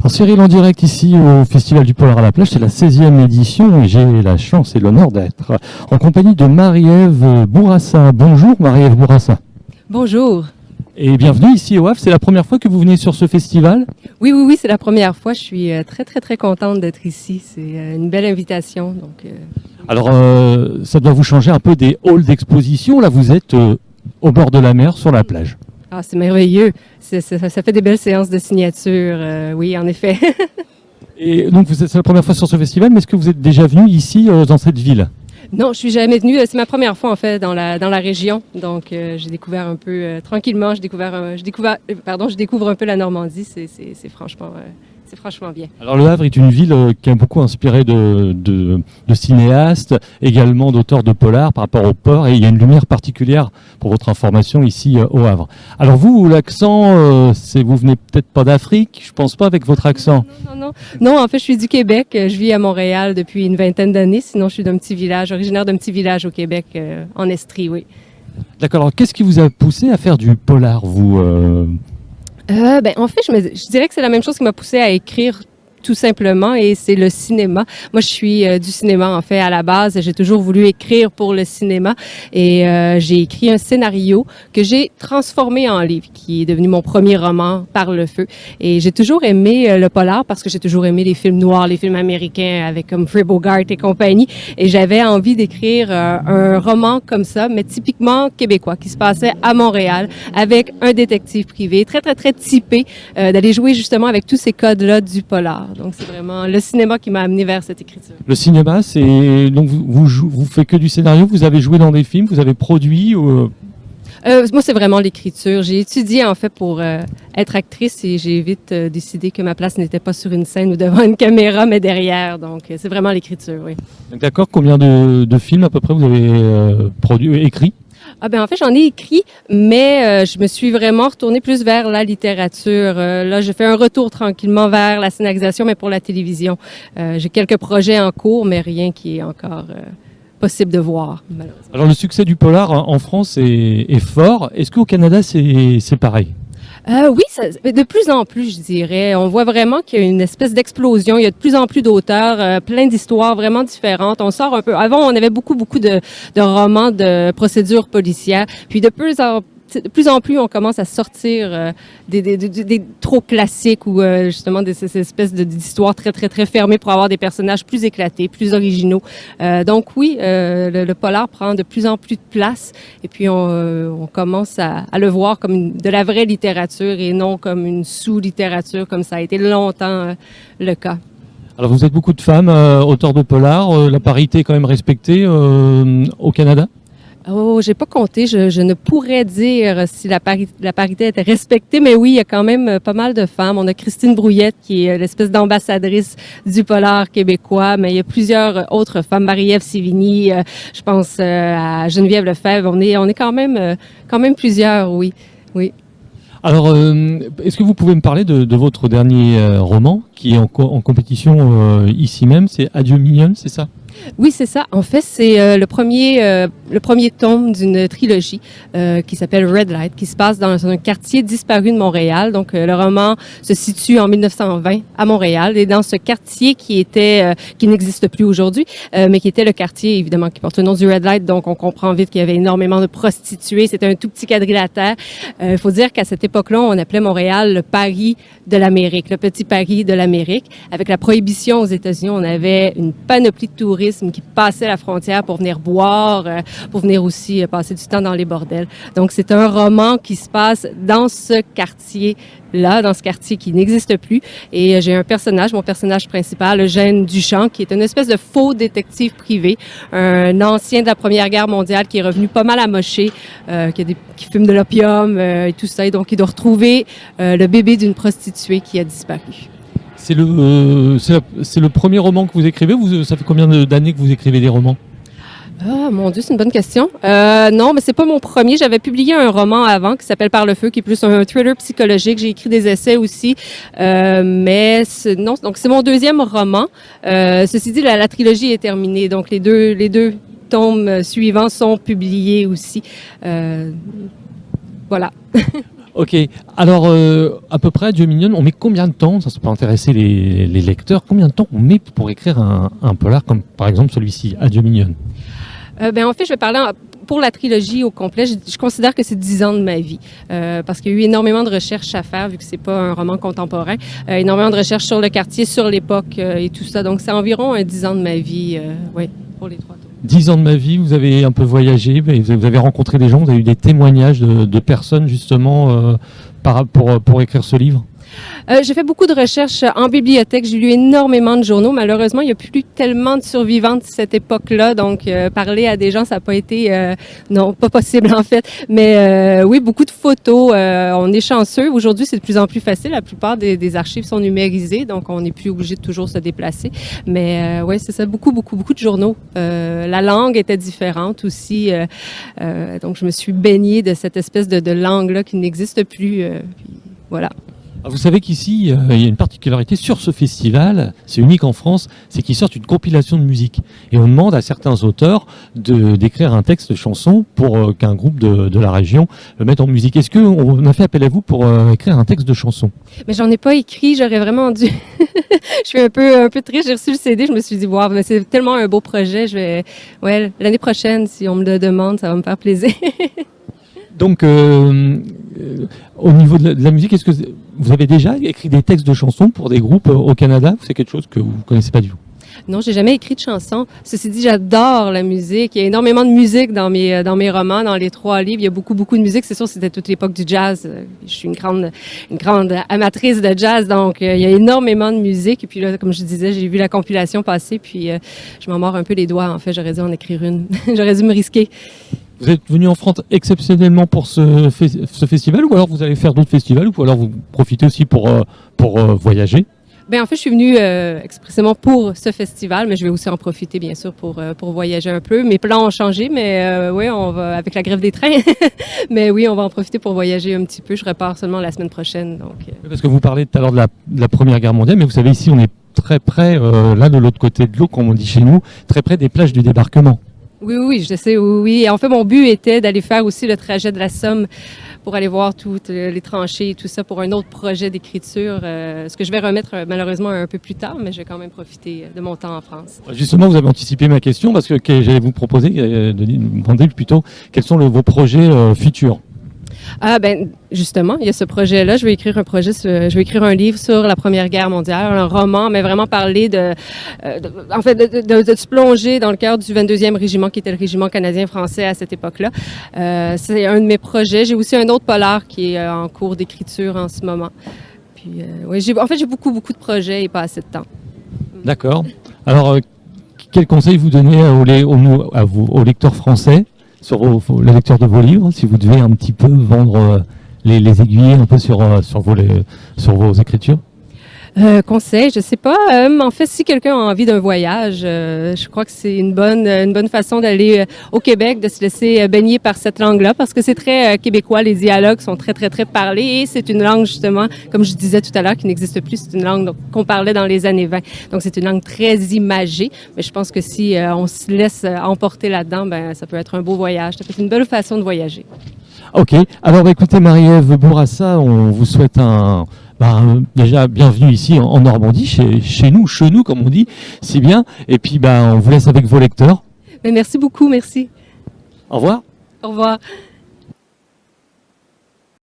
Alors Cyril, en direct ici au Festival du Polar à la plage, c'est la 16e édition et j'ai la chance et l'honneur d'être en compagnie de Marie-Ève Bourassa. Bonjour Marie-Ève Bourassa. Bonjour. Et bienvenue ici au Havre. C'est la première fois que vous venez sur ce festival? Oui, c'est la première fois. Je suis très contente d'être ici. C'est une belle invitation. Alors, ça doit vous changer un peu des halls d'exposition. Là, vous êtes au bord de la mer, sur la plage. Ah, c'est merveilleux. Ça fait des belles séances de signature. Oui, en effet. Et donc, c'est la première fois sur ce festival, mais est-ce que vous êtes déjà venu ici, dans cette ville? Non, je suis jamais venue. C'est ma première fois, en fait, dans la région. Donc, j'ai découvert un peu, tranquillement, je découvre un peu la Normandie. C'est franchement bien. Alors, Le Havre est une ville qui a beaucoup inspiré de cinéastes, également d'auteurs de polar par rapport au port, et il y a une lumière particulière pour votre information ici au Havre. Alors vous, l'accent, vous venez peut-être pas d'Afrique, je pense pas avec votre accent. Non, en fait, je suis du Québec. Je vis à Montréal depuis une vingtaine d'années. Sinon, je suis originaire d'un petit village au Québec, en Estrie, oui. D'accord. Alors, qu'est-ce qui vous a poussé à faire du polar, vous En fait, je dirais que c'est la même chose qui m'a poussée à écrire tout simplement, et c'est le cinéma. Moi, je suis du cinéma, en fait, à la base. J'ai toujours voulu écrire pour le cinéma, et j'ai écrit un scénario que j'ai transformé en livre, qui est devenu mon premier roman, Par le feu. Et j'ai toujours aimé le polar parce que j'ai toujours aimé les films noirs, les films américains avec comme Humphrey Bogart et compagnie. Et j'avais envie d'écrire un roman comme ça, mais typiquement québécois, qui se passait à Montréal, avec un détective privé, très typé, d'aller jouer justement avec tous ces codes-là du polar. Donc, c'est vraiment le cinéma qui m'a amené vers cette écriture. Le cinéma, c'est donc vous faites que du scénario, vous avez joué dans des films, vous avez produit ou... Moi, c'est vraiment l'écriture. J'ai étudié, en fait, pour être actrice, et j'ai vite décidé que ma place n'était pas sur une scène ou devant une caméra, mais derrière. Donc, c'est vraiment l'écriture, oui. D'accord. Combien de films à peu près vous avez écrit? En fait, j'en ai écrit, mais je me suis vraiment retournée plus vers la littérature. Là, je fais un retour tranquillement vers la scénarisation, mais pour la télévision. J'ai quelques projets en cours, mais rien qui est encore possible de voir, malheureusement. Alors, le succès du polar en France est fort. Est-ce qu'au Canada, c'est pareil? Oui, de plus en plus, je dirais. On voit vraiment qu'il y a une espèce d'explosion. Il y a de plus en plus d'auteurs, plein d'histoires vraiment différentes. On sort un peu. Avant, on avait beaucoup de romans de procédures policières. Puis de plus en plus, on commence à sortir des trop classiques ou justement ces espèces d'histoires très fermées pour avoir des personnages plus éclatés, plus originaux. Donc oui, le polar prend de plus en plus de place, et puis on commence à le voir comme de la vraie littérature et non comme une sous-littérature comme ça a été longtemps le cas. Alors vous êtes beaucoup de femmes auteurs de polar. La parité est quand même respectée au Canada? Oh, j'ai pas compté. Je ne pourrais dire si la parité était respectée, mais oui, il y a quand même pas mal de femmes. On a Christine Brouillette, qui est l'espèce d'ambassadrice du polar québécois, mais il y a plusieurs autres femmes. Marie-Ève Sévigny, je pense à Geneviève Lefebvre. On est quand même plusieurs, oui. Alors, est-ce que vous pouvez me parler de votre dernier roman qui est en compétition ici même? C'est Adieu mignonne, c'est ça? Oui, c'est ça. En fait, c'est le premier tome d'une trilogie qui s'appelle Red Light, qui se passe dans un quartier disparu de Montréal. Donc, le roman se situe en 1920 à Montréal, et dans ce quartier qui n'existe plus aujourd'hui, mais qui était le quartier, évidemment, qui porte le nom du Red Light. Donc, on comprend vite qu'il y avait énormément de prostituées. C'était un tout petit quadrilatère. Il faut dire qu'à cette époque-là, on appelait Montréal le Paris de l'Amérique, le petit Paris de l'Amérique. Avec la prohibition aux États-Unis, on avait une panoplie de touristes qui passaient la frontière pour venir boire, pour venir aussi passer du temps dans les bordels. Donc, c'est un roman qui se passe dans ce quartier-là, dans ce quartier qui n'existe plus. Et j'ai mon personnage principal, Eugène Duchamp, qui est une espèce de faux détective privé, un ancien de la Première Guerre mondiale qui est revenu pas mal amoché, qui fume de l'opium et tout ça. Et donc, il doit retrouver le bébé d'une prostituée qui a disparu. C'est le premier roman que vous écrivez? Ça fait combien d'années que vous écrivez des romans? Ah, mon Dieu, c'est une bonne question. Non, mais c'est pas mon premier. J'avais publié un roman avant qui s'appelle Par le feu, qui est plus un thriller psychologique. J'ai écrit des essais aussi. Non, donc c'est mon deuxième roman. Ceci dit, la trilogie est terminée. Donc les deux tomes suivants sont publiés aussi. Voilà. Ok, alors à peu près, Dieu mignonne, on met combien de temps, ça peut intéresser les lecteurs, combien de temps on met pour écrire un polar comme par exemple celui-ci, Adieu mignonne? En fait, je vais parler pour la trilogie au complet. Je considère que c'est 10 ans de ma vie parce qu'il y a eu énormément de recherches à faire vu que c'est pas un roman contemporain. Énormément de recherches sur le quartier, sur l'époque et tout ça. Donc, c'est environ 10 ans de ma vie, oui, pour les 3 tomes. 10 ans de ma vie, vous avez un peu voyagé, vous avez rencontré des gens, vous avez eu des témoignages de personnes justement pour écrire ce livre? J'ai fait beaucoup de recherches en bibliothèque. J'ai lu énormément de journaux. Malheureusement, il n'y a plus tellement de survivants de cette époque-là. Donc, parler à des gens, ça n'a pas été... non, pas possible en fait. Mais oui, beaucoup de photos. On est chanceux. Aujourd'hui, c'est de plus en plus facile. La plupart des archives sont numérisées. Donc, on n'est plus obligé de toujours se déplacer. Mais oui, c'est ça. Beaucoup de journaux. La langue était différente aussi. Donc, je me suis baignée de cette espèce de langue-là qui n'existe plus. Puis, voilà. Vous savez qu'ici, il y a une particularité sur ce festival, c'est unique en France, c'est qu'ils sortent une compilation de musique. Et on demande à certains auteurs d'écrire un texte de chanson pour qu'un groupe de la région le mette en musique. Est-ce qu'on a fait appel à vous pour écrire un texte de chanson? Mais j'en ai pas écrit, j'aurais vraiment dû. Je suis un peu triste, j'ai reçu le CD, je me suis dit, wow, mais c'est tellement un beau projet, ouais, l'année prochaine, si on me le demande, ça va me faire plaisir. Donc, au niveau de la musique, est-ce que vous avez déjà écrit des textes de chansons pour des groupes au Canada? C'est quelque chose que vous ne connaissez pas du tout? Non, j'ai jamais écrit de chansons. Ceci dit, j'adore la musique. Il y a énormément de musique dans mes romans, dans les 3 livres. Il y a beaucoup de musique. C'est sûr, c'était toute l'époque du jazz. Je suis une grande amatrice de jazz, donc il y a énormément de musique. Et puis là, comme je disais, j'ai vu la compilation passer, puis je m'en mords un peu les doigts. En fait, j'aurais dû en écrire une. J'aurais dû me risquer. Vous êtes venu en France exceptionnellement pour ce festival, ou alors vous allez faire d'autres festivals, ou alors vous profitez aussi pour voyager? En fait, je suis venue expressément pour ce festival, mais je vais aussi en profiter, bien sûr, pour voyager un peu. Mes plans ont changé, mais oui, on va avec la grève des trains. Mais oui, on va en profiter pour voyager un petit peu. Je repars seulement la semaine prochaine. Donc, Parce que vous parlez tout à l'heure de la Première Guerre mondiale, mais vous savez, ici, on est très près, là, de l'autre côté de l'eau, comme on dit chez nous, très près des plages du débarquement. Oui, je sais, oui. Et en fait, mon but était d'aller faire aussi le trajet de la Somme pour aller voir toutes les tranchées et tout ça pour un autre projet d'écriture, ce que je vais remettre malheureusement un peu plus tard, mais je vais quand même profiter de mon temps en France. Justement, vous avez anticipé ma question parce que j'allais vous proposer de me demander plutôt quels sont vos projets futurs. Justement, il y a ce projet-là. Je vais écrire un livre sur la Première Guerre mondiale, un roman, mais vraiment parler de se plonger dans le cœur du 22e régiment, qui était le régiment canadien-français à cette époque-là. C'est un de mes projets. J'ai aussi un autre polar qui est en cours d'écriture en ce moment. Puis, j'ai beaucoup de projets et pas assez de temps. D'accord. Alors, quel conseil vous donnez aux lecteurs français sur la lecture de vos livres, si vous devez un petit peu vendre les aiguilles un peu sur vos écritures? Conseil, je sais pas. En fait, si quelqu'un a envie d'un voyage, je crois que c'est une bonne façon d'aller au Québec, de se laisser baigner par cette langue-là, parce que c'est très québécois. Les dialogues sont très parlés, et c'est une langue justement, comme je disais tout à l'heure, qui n'existe plus. C'est une langue qu'on parlait dans les années 20. Donc c'est une langue très imagée. Mais je pense que si on se laisse emporter là-dedans, ça peut être un beau voyage. Ça peut être une belle façon de voyager. Ok. Alors, écoutez, Marie-Ève Bourassa, on vous souhaite déjà bienvenue ici en Normandie, chez nous, comme on dit, si bien. Et puis, on vous laisse avec vos lecteurs. Merci beaucoup, merci. Au revoir. Au revoir.